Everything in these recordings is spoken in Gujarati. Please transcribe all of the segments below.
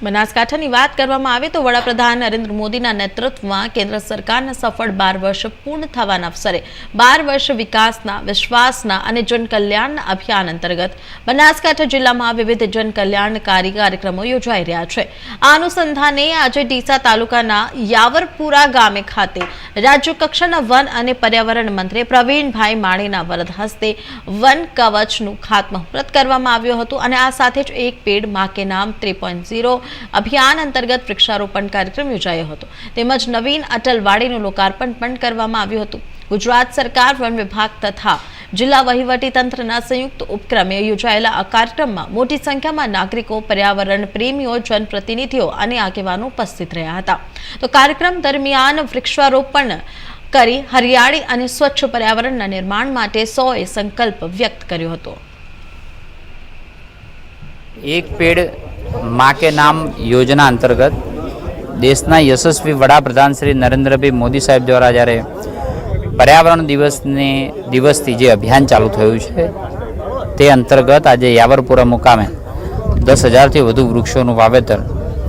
બનાસકાંઠાની વાત કરવામાં આવે તો વડાપ્રધાન નરેન્દ્ર મોદીના નેતૃત્વમાં કેન્દ્ર સરકારના સફળ 12 વર્ષ પૂર્ણ થવાના અવસરે 12 વર્ષ વિકાસના, વિશ્વાસના અને જનકલ્યાણના અભિયાન અંતર્ગત બનાસકાંઠા જિલ્લામાં વિવિધ જનકલ્યાણકારી કાર્યક્રમો યોજાઈ રહ્યા છે। આ અનુસંધાને આજે ડીસા તાલુકાના યાવરપુરા ગામે ખાતે રાજ્ય કક્ષાના વન અને પર્યાવરણ મંત્રી પ્રવીણભાઈ માળીના વરદ હસ્તે વન કવચનું ખાતમુહૂર્ત કરવામાં આવ્યું હતું અને આ સાથે જ એક પેડ માં કે નામ 3.0 અભિયાન અંતર્ગત વૃક્ષારોપણ કાર્યક્રમ યોજાયો હતો તેમજ નવીન અટલવાડીનું લોકાર્પણ પણ કરવામાં આવ્યું હતું। ગુજરાત સરકાર વન વિભાગ તથા જિલ્લા વહીવટી તંત્રના સંયુક્ત ઉપક્રમે યોજાયેલા આ કાર્યક્રમમાં મોટી સંખ્યામાં નાગરિકો, પર્યાવરણ પ્રેમીઓ, જનપ્રતિનિધિઓ અને આગેવાનો ઉપસ્થિત રહ્યા હતા। તો કાર્યક્રમ દરમિયાન વૃક્ષારોપણ કરી હરિયાળી અને સ્વચ્છ પર્યાવરણના નિર્માણ માટે સૌએ સંકલ્પ વ્યક્ત કર્યો હતો। एक पेड़ माँ के नाम योजना अंतर्गत देशना यशस्वी वडाप्रधान श्री नरेन्द्रभाई मोदी साहेब द्वारा જ્યારે पर्यावरण દિવસથી જે અભિયાન ચાલુ થયું છે તે અંતર્ગત આજે યાવરપુરા મુકામે 10,000થી વધુ વૃક્ષોનું વાવેતર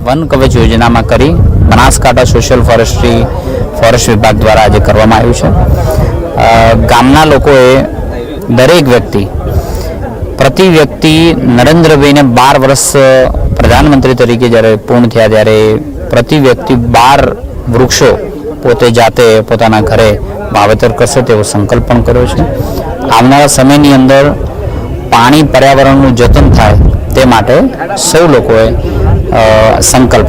વન કવચ યોજનામાં કરી બનાસકાંઠા સોશિયલ ફોરેસ્ટ વિભાગ દ્વારા આજે કરવામાં આવ્યું છે। ગામના લોકોએ દરેક વ્યક્તિ प्रति व्यक्ति नरेन्द्रभाई ने 12 वर्ष प्रधानमंत्री तरीके जયારે पूर्ण थया त्यारे प्रति व्यक्ति 12 वृक्षों पोते जाते पोताना घरे वावेतर करशे तेवो संकल्प पण कर्यो छे। आवनारा समयनी अंदर पाणी पर्यावरणनुं जतन थाय ते माटे सौ लोकोए संकल्प